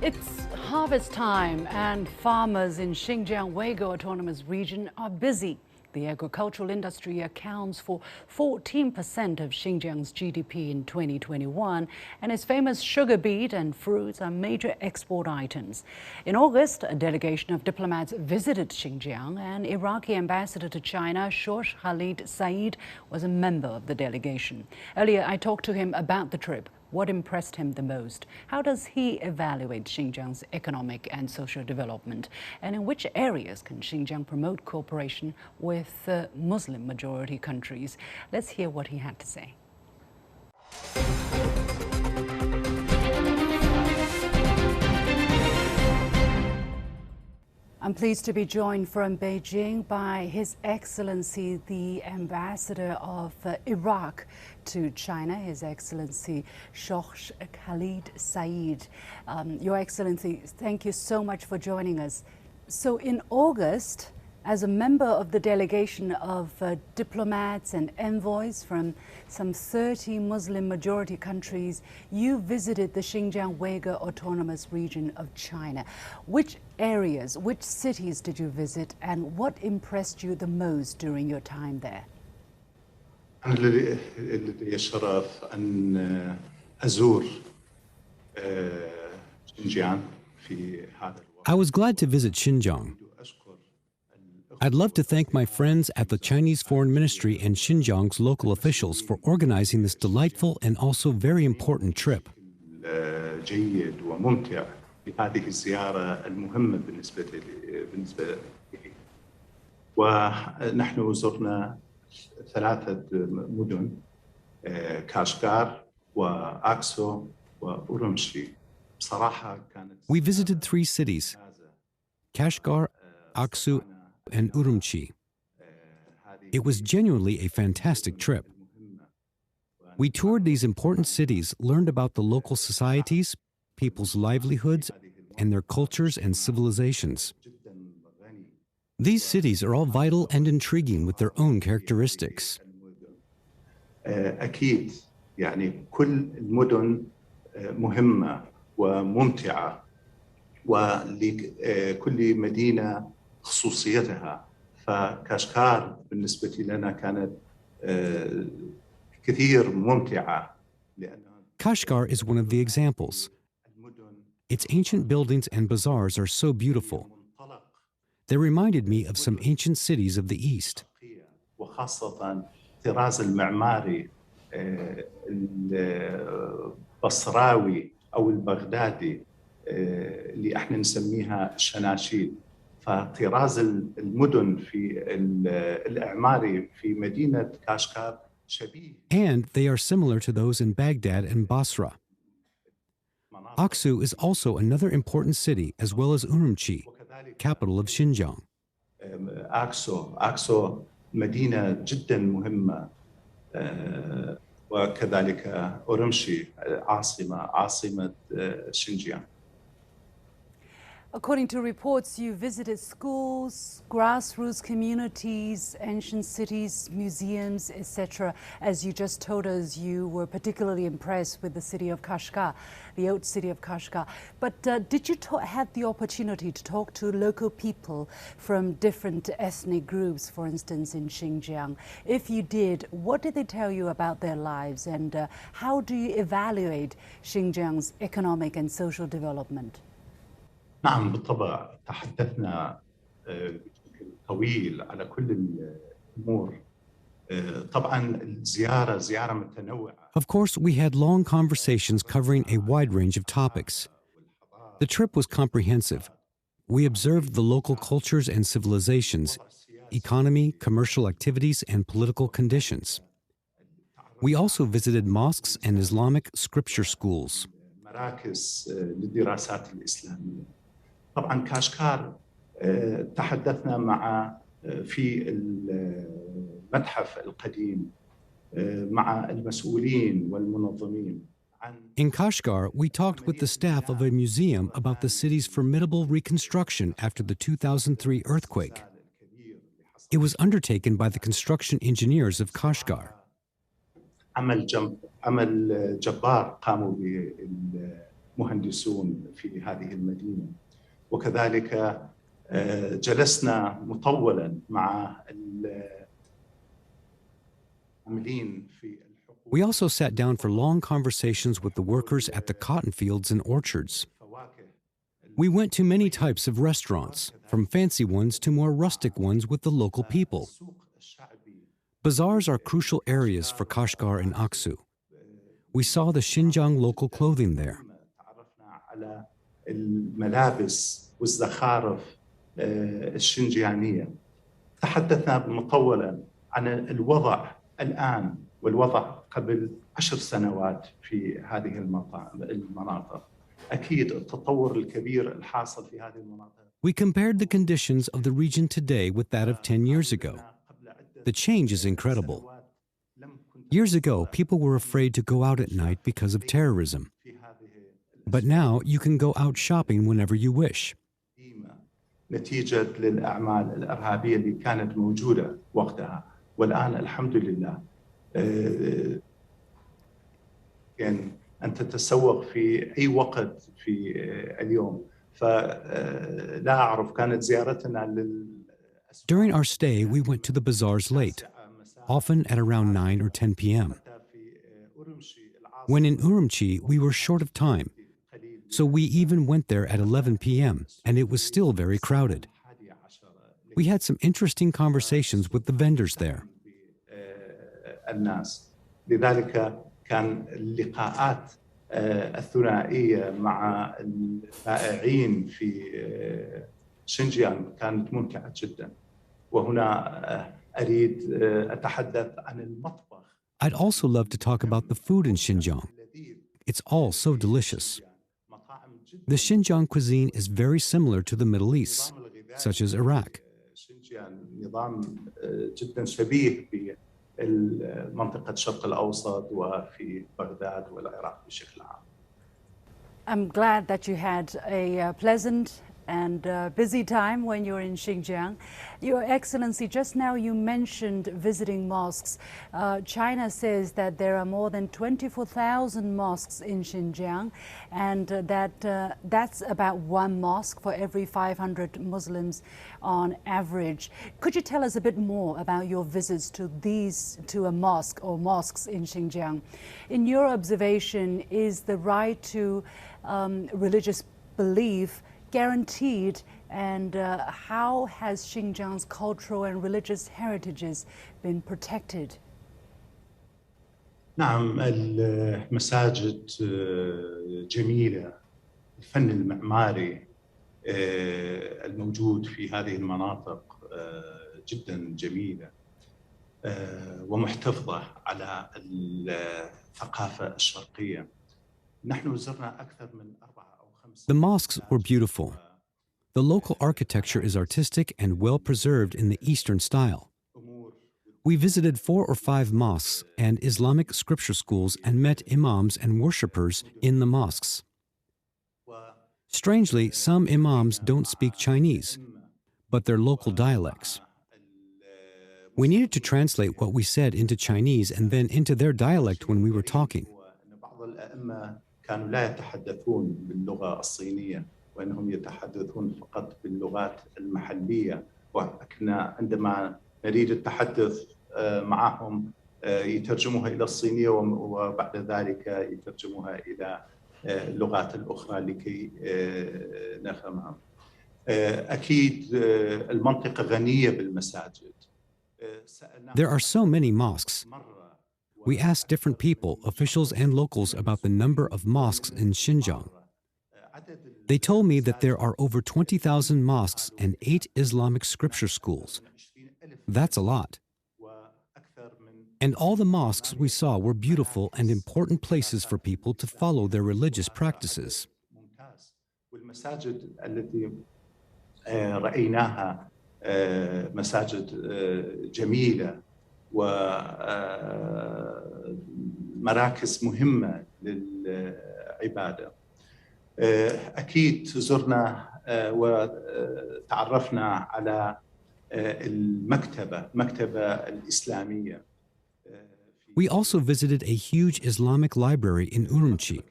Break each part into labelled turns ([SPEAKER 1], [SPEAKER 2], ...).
[SPEAKER 1] It's harvest time and farmers in Xinjiang Uyghur Autonomous Region are busy. The agricultural industry accounts for 14% of Xinjiang's GDP in 2021, and its famous sugar beet and fruits are major export items. In August, a delegation of diplomats visited Xinjiang, and Iraqi Ambassador to China, Shorsh Khalid Said, was a member of the delegation. Earlier, I talked to him about the trip. What impressed him the most? How does he evaluate Xinjiang's economic and social development? And in which areas can Xinjiang promote cooperation with Muslim-majority countries? Let's hear what he had to say. I'm pleased to be joined from Beijing by His Excellency, the Ambassador of Iraq to China, His Excellency Shorsh Khalid Said. Your Excellency, thank you so much for joining us. So in August, as a member of the delegation of diplomats and envoys from some 30 Muslim-majority countries, you visited the Xinjiang Uyghur Autonomous Region of China. Which areas, which cities did you visit, and what impressed you the most during your time there?
[SPEAKER 2] أنا لدي الشرف أن أزور شنجيان في هذا الوقت.
[SPEAKER 3] I was glad to visit Xinjiang. I'd love to thank my friends at the Chinese Foreign Ministry and Xinjiang's local officials for organizing this delightful and also very important trip.
[SPEAKER 2] جيد وممتع بهذه الزيارة المهمة بالنسبة لي. ونحن زرنا ثلاثة مدن كاشغار وأكسو وأورمشي. بصراحة كانت
[SPEAKER 3] We visited 3 cities, Kashgar, Aksu, and Urumqi. It was genuinely a fantastic trip. We toured these important cities, learned about the local societies, people's livelihoods, and their cultures and civilizations. These cities are all vital and intriguing with their own characteristics.
[SPEAKER 2] أكيد يعني كل المدن مهمة وممتعة ولكل مدينة خصوصيتها. فكاشغار بالنسبة لنا كانت كثير ممتعة.
[SPEAKER 3] Kashgar is one of the examples. Its ancient buildings and bazaars are so beautiful. They reminded me of some ancient cities of the East.
[SPEAKER 2] وخاصة الطراز المعماري البصراوي أو البغدادي اللي احنا نسميها الشناشيد. فطراز المدن في الإعماري في مدينة كاشغار شبيه.
[SPEAKER 3] And they are similar to those in Baghdad and Basra. Aksu is also another important city, as well as Urumqi, capital of Xinjiang.
[SPEAKER 2] أكسو مدينة جدا مهمة وكذلك أورمشي عاصمة شنجيان.
[SPEAKER 1] According to reports, you visited schools, grassroots communities, ancient cities, museums, etc. As you just told us, you were particularly impressed with the city of Kashgar, the old city of Kashgar. But did you have the opportunity to talk to local people from different ethnic groups, for instance, in Xinjiang? If you did, what did they tell you about their lives, and how do you evaluate Xinjiang's economic and social development?
[SPEAKER 2] نعم بالطبع تحدثنا بشكل طويل على كل الأمور. طبعا الزيارة زيارة متنوعة.
[SPEAKER 3] Of course, we had long conversations covering a wide range of topics. The trip was comprehensive. We observed the local cultures and civilizations, economy, commercial activities, and political conditions. We also visited mosques and Islamic scripture schools.
[SPEAKER 2] مراكز للدراسات الإسلامية. طبعا كاشغار تحدثنا مع في المتحف القديم مع المسؤولين والمنظمين.
[SPEAKER 3] In Kashgar, we talked with the staff of a museum about the city's formidable reconstruction after the 2003 earthquake. It was undertaken by the construction engineers of
[SPEAKER 2] عمل جبار قاموا مهندسون في هذه المدينة. وكذلك جلسنا مطولا مع العاملين في.
[SPEAKER 3] We also sat down for long conversations with the workers at the cotton fields and orchards. We went to many types of restaurants, from fancy ones to more rustic ones with the local people. Bazaars are crucial areas for Kashgar and Aksu. We saw the Xinjiang local clothing there.
[SPEAKER 2] الملابس والزخارف الشنجيانية. تحدثنا مطولا عن الوضع الآن والوضع قبل 10 سنوات في هذه المناطق. أكيد التطور الكبير الحاصل في هذه المناطق.
[SPEAKER 3] We compared the conditions of the region today with that of 10 years ago. The change is incredible. Years ago, people were afraid to go out at night because of terrorism. But now you can go out shopping whenever you wish.
[SPEAKER 2] نتيجة للأعمال الإرهابية اللي كانت موجودة وقتها. والآن الحمد لله يعني أن تتسوق في أي وقت في اليوم. فلا أعرف كانت زيارتنا
[SPEAKER 3] During our stay, we went to the bazaars late, often at around 9 or 10 p.m. When in Urumqi, we were short of time, so we even went there at 11 p.m., and it was still very crowded. We had some interesting conversations with the vendors there.
[SPEAKER 2] لذلك كان اللقاءات الثنائية مع البائعين في شنجيانغ كانت ممتعة جدا. وهنا أريد أتحدث عن المطبخ.
[SPEAKER 3] I'd also love to talk about the food in Xinjiang. It's all so delicious. The Xinjiang cuisine is very similar to the Middle East, such as Iraq.
[SPEAKER 2] نظام جدا شبيه بمنطقة الشرق الأوسط وفي بغداد والعراق بشكل عام.
[SPEAKER 1] I'm glad that you had a pleasant and busy time when you're in Xinjiang. Your Excellency, just now you mentioned visiting mosques. China says that there are more than 24,000 mosques in Xinjiang, and that's about one mosque for every 500 Muslims on average. Could you tell us a bit more about your visits to a mosque or mosques in Xinjiang? In your observation, is the right to religious belief guaranteed, and how has Xinjiang's cultural and religious heritages been protected?
[SPEAKER 2] نعم، المساجد جميلة. الفن المعماري الموجود في هذه المناطق جدا جميلة ومحتفظة على الثقافة الشرقية. نحن زرنا أكثر من 4 أو 5.
[SPEAKER 3] The mosques were beautiful. The local architecture is artistic and well preserved in the Eastern style. We visited 4 or 5 mosques and Islamic scripture schools and met imams and worshippers in the mosques. Strangely, some imams don't speak Chinese, but their local dialects. We needed to translate what we said into Chinese and then into their dialect when we were talking.
[SPEAKER 2] كانوا لا يتحدثون باللغة الصينية وإنهم يتحدثون فقط باللغات المحلية، وكنا عندما نريد التحدث معهم يترجموها إلى الصينية وبعد ذلك يترجموها إلى اللغات الأخرى لكي نفهمها. أكيد المنطقة غنية بالمساجد.
[SPEAKER 3] There are so many mosques. We asked different people, officials and locals, about the number of mosques in Xinjiang. They told me that there are over 20,000 mosques and 8 Islamic scripture schools. That's a lot. And all the mosques we saw were beautiful and important places for people to follow their religious practices.
[SPEAKER 2] والمساجد التي رأيناها مساجد جميلة ومراكز مهمة للعبادة. أكيد زرنا وتعرفنا على المكتبة الإسلامية.
[SPEAKER 3] We also visited a huge Islamic library in Urumqi.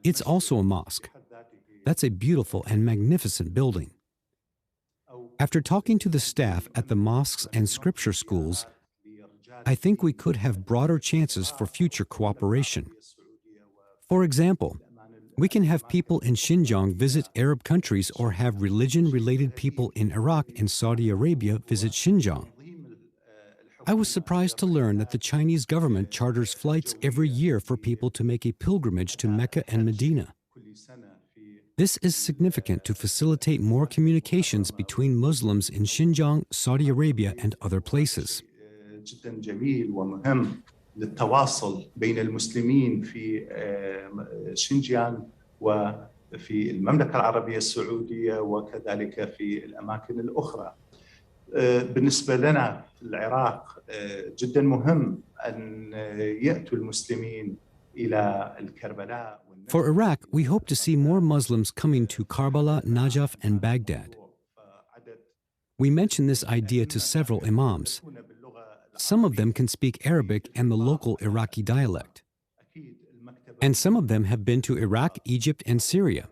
[SPEAKER 3] It's also a mosque. That's a beautiful and magnificent building. After talking to the staff at the mosques and scripture schools, I think we could have broader chances for future cooperation. For example, we can have people in Xinjiang visit Arab countries or have religion-related people in Iraq and Saudi Arabia visit Xinjiang. I was surprised to learn that the Chinese government charters flights every year for people to make a pilgrimage to Mecca and Medina. This is significant to facilitate more communications between Muslims in Xinjiang, Saudi Arabia, and other places.
[SPEAKER 2] جدا جميل ومهم للتواصل بين المسلمين في شينجيانغ وفي المملكة العربية السعودية وكذلك في الأماكن الأخرى. بالنسبة لنا في العراق جدا مهم أن يأتوا المسلمين إلى الكربلاء.
[SPEAKER 3] For Iraq, we hope to see more Muslims coming to Karbala, Najaf, and Baghdad. We mentioned this idea to several imams. Some of them can speak Arabic and the local Iraqi dialect. And some of them have been to Iraq, Egypt, and Syria.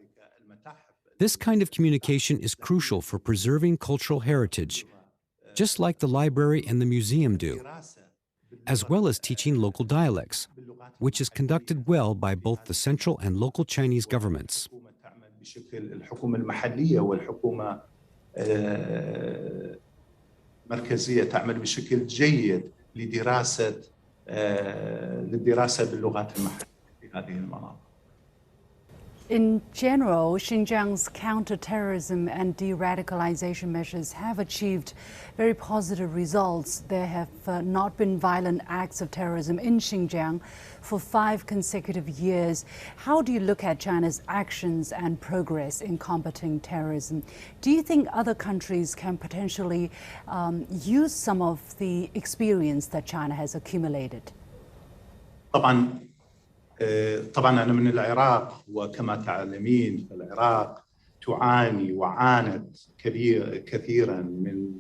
[SPEAKER 3] This kind of communication is crucial for preserving cultural heritage, just like the library and the museum do, as well as teaching local dialects, which is conducted well by both the central and local Chinese governments.
[SPEAKER 2] مركزية تعمل بشكل جيد للدراسة باللغات المحلية في هذه المناطق.
[SPEAKER 1] In general, Xinjiang's counterterrorism and de-radicalization measures have achieved very positive results. There have not been violent acts of terrorism in Xinjiang for 5 consecutive years. How do you look at China's actions and progress in combating terrorism? Do you think other countries can potentially use some of the experience that China has accumulated?
[SPEAKER 2] طبعا أنا من العراق وكما تعلمين فالعراق تعاني وعانت كثيرا من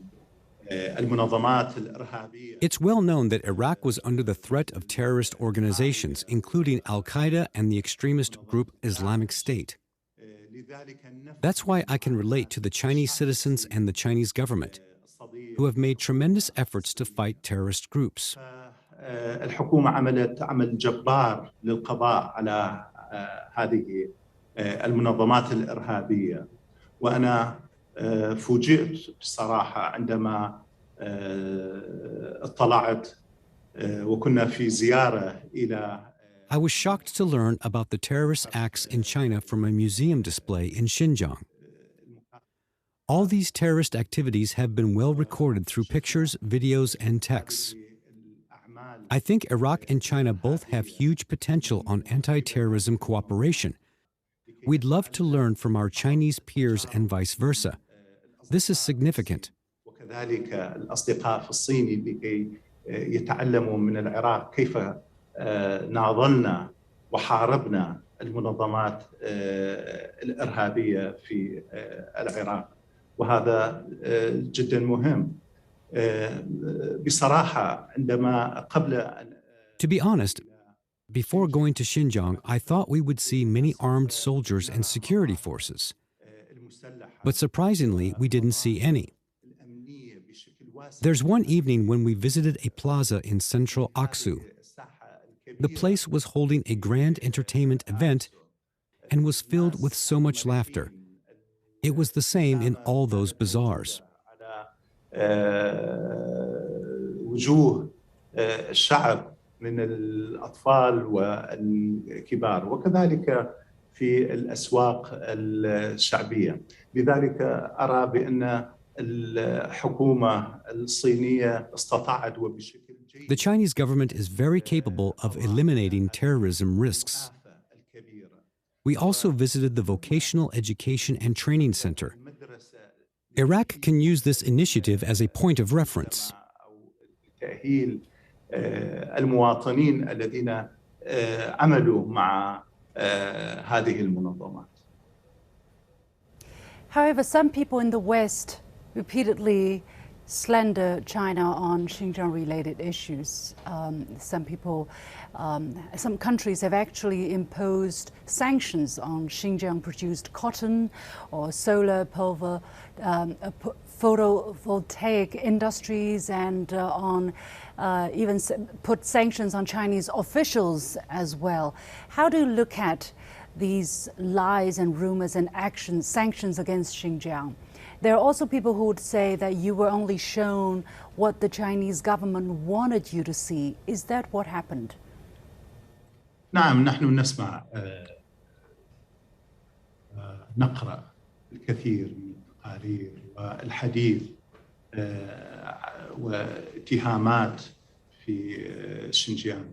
[SPEAKER 2] المنظمات الإرهابية.
[SPEAKER 3] It's well known that Iraq was under the threat of terrorist organizations, including Al-Qaeda and the extremist group Islamic State. That's why I can relate to the Chinese citizens and the Chinese government, who have made tremendous efforts to fight terrorist groups.
[SPEAKER 2] الحكومة عملت عمل جبار للقضاء على هذه المنظمات الإرهابية وأنا فوجئت بصراحة عندما اطلعت وكنا في زيارة إلى
[SPEAKER 3] I was shocked to learn about the terrorist acts in China from a museum display in Xinjiang. All these terrorist activities have been well recorded through pictures, videos, and texts. I think Iraq and China both have huge potential on anti-terrorism cooperation. We'd love to learn from our Chinese peers and vice versa. This is significant.
[SPEAKER 2] وكذلك الأصدقاء في الصين لكي يتعلموا من العراق كيف ناضلنا وحاربنا المنظمات الإرهابية في العراق وهذا جدا مهم. بصراحة عندما قبل
[SPEAKER 3] To be honest, before going to Xinjiang, I thought we would see many armed soldiers and security forces. But surprisingly, we didn't see any. There's one evening when we visited a plaza in central Aksu. The place was holding a grand entertainment event and was filled with so much laughter. It was the same in all those bazaars.
[SPEAKER 2] وجوه الشعب من الأطفال والكبار وكذلك في الأسواق الشعبية. لذلك أرى بأن الحكومة الصينية استطاعت وبشكل جيد.
[SPEAKER 3] The Chinese government is very capable of eliminating terrorism risks. We also visited the Vocational Education and Training Center. Iraq can use this initiative as a point of reference.
[SPEAKER 2] تأهيل المواطنين الذين عملوا مع هذه المنظمات.
[SPEAKER 1] However, some people in the West repeatedly slander China on Xinjiang-related issues. Some countries have actually imposed sanctions on Xinjiang-produced cotton or solar power, photovoltaic industries, and even put sanctions on Chinese officials as well. How do you look at these lies and rumors and sanctions against Xinjiang? There are also people who would say that you were only shown what the Chinese government wanted you to see. Is that what happened?
[SPEAKER 2] نعم، نحن نسمع نقرأ الكثير من التقارير والحديث واتهامات في شنجيان.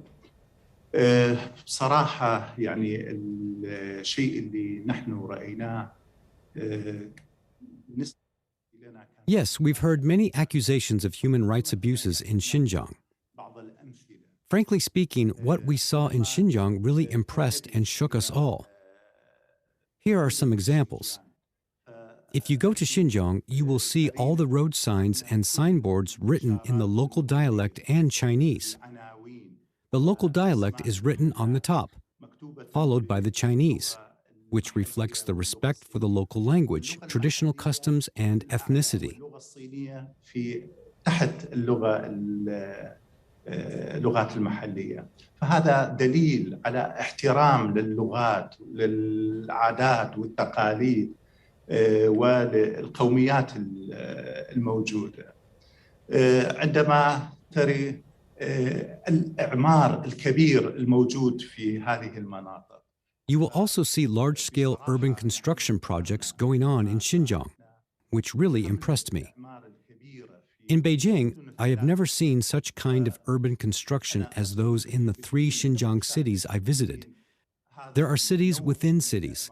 [SPEAKER 2] بصراحة يعني الشيء اللي نحن رأيناه.
[SPEAKER 3] Yes, we've heard many accusations of human rights abuses in Xinjiang. Frankly speaking, what we saw in Xinjiang really impressed and shook us all. Here are some examples. If you go to Xinjiang, you will see all the road signs and signboards written in the local dialect and Chinese. The local dialect is written on the top, followed by the Chinese, which reflects the respect for the local language, traditional customs, and ethnicity.
[SPEAKER 2] اللغات المحلية، فهذا دليل على احترام للغات، للعادات والتقاليد والقوميات الموجودة. عندما ترى الإعمار الكبير الموجود في هذه المناطق.
[SPEAKER 3] You will also see large-scale urban construction projects going on in Xinjiang, which really impressed me. In Beijing, I have never seen such kind of urban construction as those in the 3 Xinjiang cities I visited. There are cities within cities.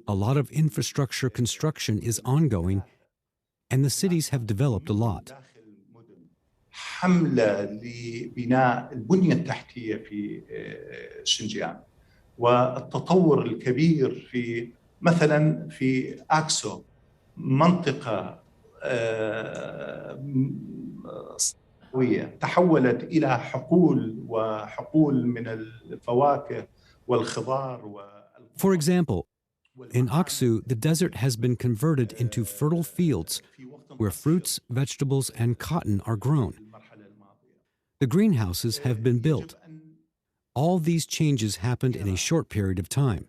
[SPEAKER 3] A lot of infrastructure construction is ongoing, and the cities have developed a lot.
[SPEAKER 2] حملة لبناء البنية التحتية في شنجيان والتطور الكبير في مثلا في أكسو، منطقة صحراوية تحولت إلى حقول من الفواكه والخضار.
[SPEAKER 3] For example, in Aksu, the desert has been converted into fertile fields where fruits, vegetables, and cotton are grown. The greenhouses have been built. All these changes happened in a short period of time.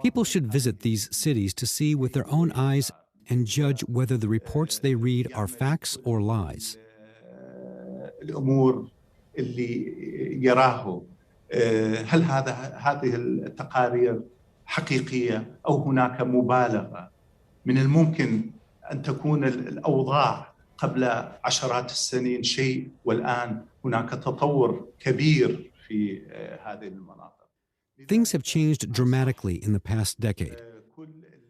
[SPEAKER 3] People should visit these cities to see with their own eyes and judge whether the reports they read are facts or lies.
[SPEAKER 2] الأمور اللي يراه هل هذه التقارير حقيقية أو هناك مبالغة؟ من الممكن أن تكون الأوضاع قبل عشرات السنين شيء والآن هناك تطور كبير في هذه المناطق.
[SPEAKER 3] Things have changed dramatically in the past decade.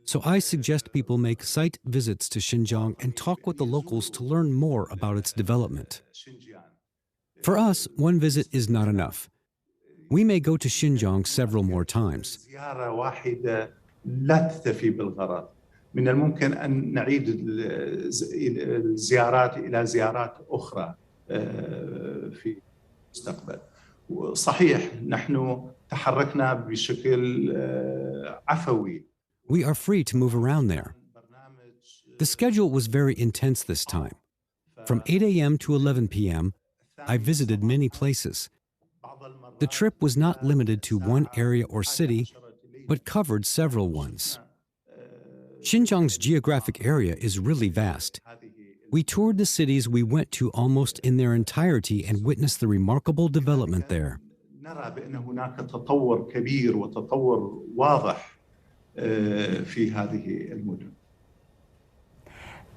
[SPEAKER 3] So I suggest people make site visits to Xinjiang and talk with the locals to learn more about its development. For us, one visit is not enough. We may go to Xinjiang several more times.
[SPEAKER 2] زيارة واحدة لا تكتفي بالغرض. من الممكن أن نعيد الزيارات إلى زيارات أخرى في المستقبل. صحيح نحن تحركنا بشكل عفوي.
[SPEAKER 3] We are free to move around there. The schedule was very intense this time. From 8 a.m. to 11 p.m., I visited many places. The trip was not limited to one area or city, but covered several ones. Xinjiang's geographic area is really vast. We toured the cities we went to almost in their entirety and witnessed the remarkable development there.
[SPEAKER 2] نرى بأن هناك تطور كبير وتطور واضح في هذه المدن.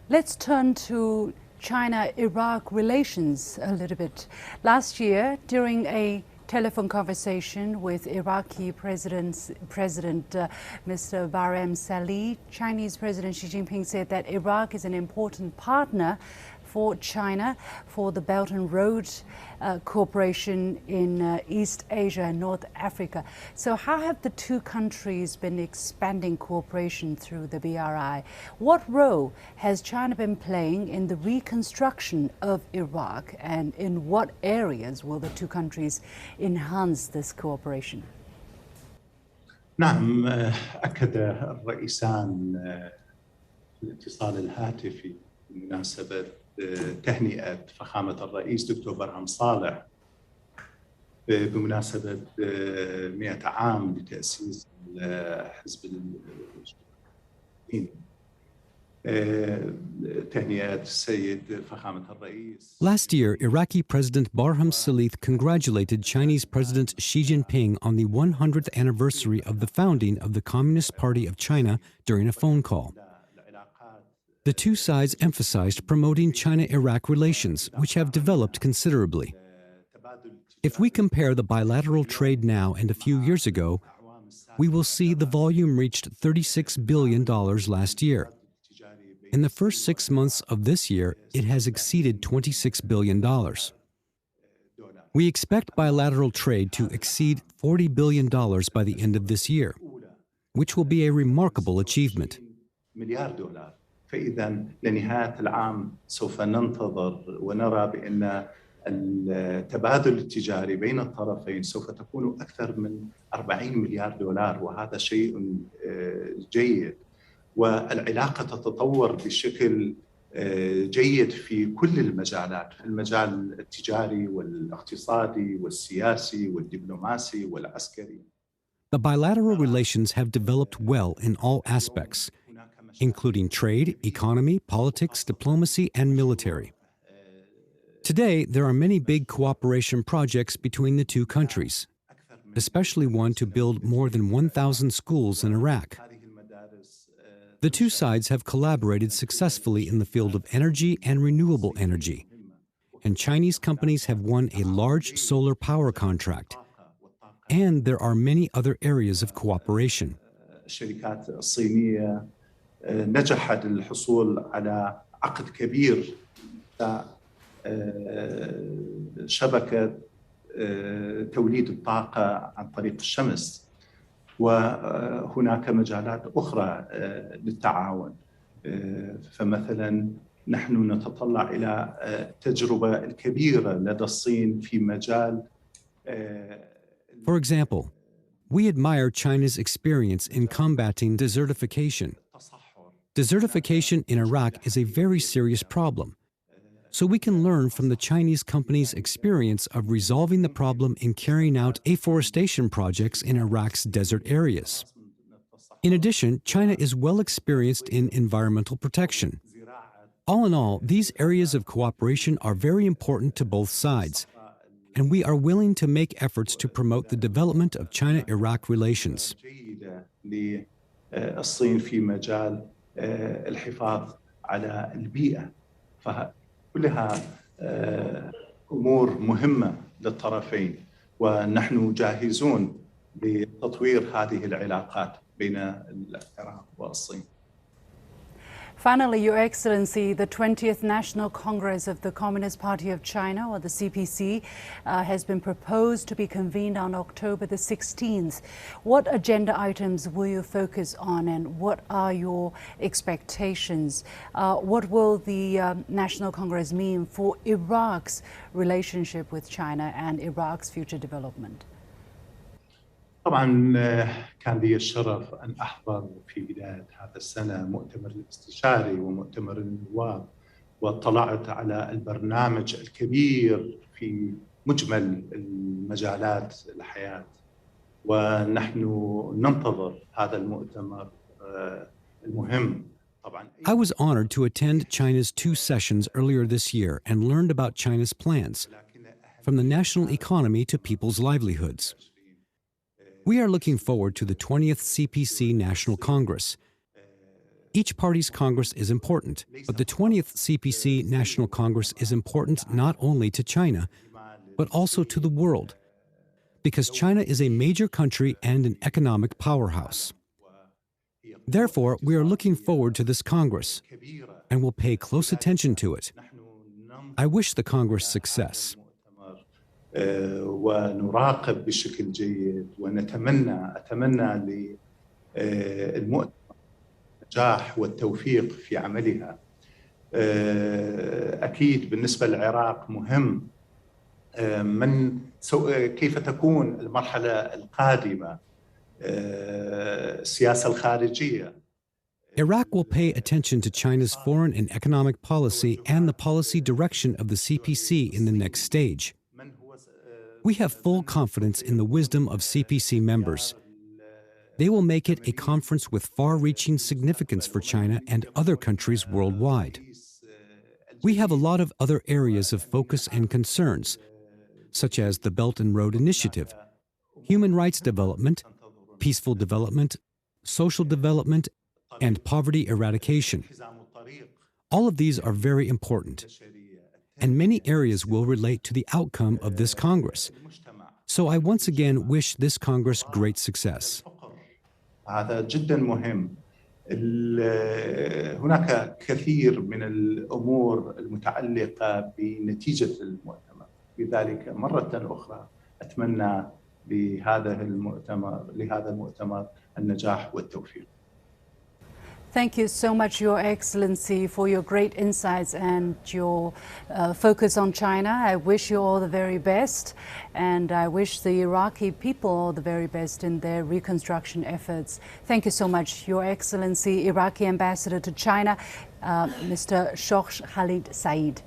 [SPEAKER 1] Let's turn to China-Iraq relations a little bit. Last year, during a telephone conversation with Iraqi President Mr. Barham Salih, Chinese President Xi Jinping said that Iraq is an important partner for China for the Belt and Road cooperation in East Asia and North Africa. So how have the two countries been expanding cooperation through the BRI? What role has China been playing in the reconstruction of Iraq, and in what areas will the two countries enhance this cooperation?
[SPEAKER 2] نعم، أكد الرئيسان في الاتصال الهاتفي بمناسبة تهنئة فخامة الرئيس دكتور برهم صالح بمناسبة 100 عام لتأسيس حزب الدين. تهنئة السيد فخامة الرئيس.
[SPEAKER 3] Last year, Iraqi President Barham Salih congratulated Chinese President Xi Jinping on the 100th anniversary of the founding of the Communist Party of China during a phone call. The two sides emphasized promoting China-Iraq relations, which have developed considerably. If we compare the bilateral trade now and a few years ago, we will see the volume reached $36 billion last year. In the first 6 months of this year, it has exceeded $26 billion. We expect bilateral trade to exceed $40 billion by the end of this year, which will be a remarkable achievement.
[SPEAKER 2] فإذا لنهاية العام سوف ننتظر ونرى بأن التبادل التجاري بين الطرفين سوف تكون أكثر من 40 مليار دولار، وهذا شيء جيد. والعلاقة تتطور بشكل جيد في كل المجالات، في المجال التجاري والاقتصادي والسياسي والدبلوماسي والعسكري.
[SPEAKER 3] The bilateral relations have developed well in all aspects, including trade, economy, politics, diplomacy, and military. Today, there are many big cooperation projects between the two countries, especially one to build more than 1,000 schools in Iraq. The two sides have collaborated successfully in the field of energy and renewable energy, and Chinese companies have won a large solar power contract. And there are many other areas of cooperation.
[SPEAKER 2] الشركات الصينية نجحت الحصول على عقد كبير شبكة توليد الطاقة عن طريق الشمس، وهناك مجالات أخرى للتعاون. فمثلا نحن نتطلع إلى التجربة الكبيرة لدى الصين في مجال.
[SPEAKER 3] For example, we admire China's experience in combating desertification. Desertification in Iraq is a very serious problem, so we can learn from the Chinese company's experience of resolving the problem in carrying out afforestation projects in Iraq's desert areas. In addition, China is well experienced in environmental protection. All in all, these areas of cooperation are very important to both sides, and we are willing to make efforts to promote the development of China-Iraq relations.
[SPEAKER 2] الصين في مجال الحفاظ على البيئة، فكلها أمور مهمة للطرفين، ونحن جاهزون لتطوير هذه العلاقات بين العراق والصين.
[SPEAKER 1] Finally, Your Excellency, the 20th National Congress of the Communist Party of China, or the CPC, has been proposed to be convened on October the 16th. What agenda items will you focus on, and what are your expectations? What will the National Congress mean for Iraq's relationship with China and Iraq's future development?
[SPEAKER 2] طبعا كان لي الشرف أن أحضر في بداية هذا السنة مؤتمر الاستشاري ومؤتمر النواب، واطلعت على البرنامج الكبير في مجمل المجالات الحياة، ونحن ننتظر هذا المؤتمر المهم.
[SPEAKER 3] I was honored to attend China's 2 sessions earlier this year and learned about China's plans, from the national economy to people's livelihoods. We are looking forward to the 20th CPC National Congress. Each party's Congress is important, but the 20th CPC National Congress is important not only to China, but also to the world, because China is a major country and an economic powerhouse. Therefore, we are looking forward to this Congress and will pay close attention to it. I wish the Congress success.
[SPEAKER 2] ونراقب بشكل جيد أتمنى للمؤتمر النجاح والتوفيق في عملها. أكيد بالنسبة للعراق مهم كيف تكون المرحلة القادمة السياسة الخارجية.
[SPEAKER 3] Iraq will pay attention to China's foreign and economic policy and the policy direction of the CPC in the next stage. We have full confidence in the wisdom of CPC members. They will make it a conference with far-reaching significance for China and other countries worldwide. We have a lot of other areas of focus and concerns, such as the Belt and Road Initiative, human rights development, peaceful development, social development, and poverty eradication. All of these are very important, and many areas will relate to the outcome of this Congress. So I once again wish this Congress great success.
[SPEAKER 2] هذا جدا مهم. هناك كثير من الأمور المتعلقة بنتيجة المؤتمر، لذلك مرة أخرى أتمنى لهذا المؤتمر النجاح والتوفيق.
[SPEAKER 1] Thank you so much, Your Excellency, for your great insights and your focus on China. I wish you all the very best, and I wish the Iraqi people all the very best in their reconstruction efforts. Thank you so much, Your Excellency, Iraqi Ambassador to China, Mr. Shorsh Khalid Said.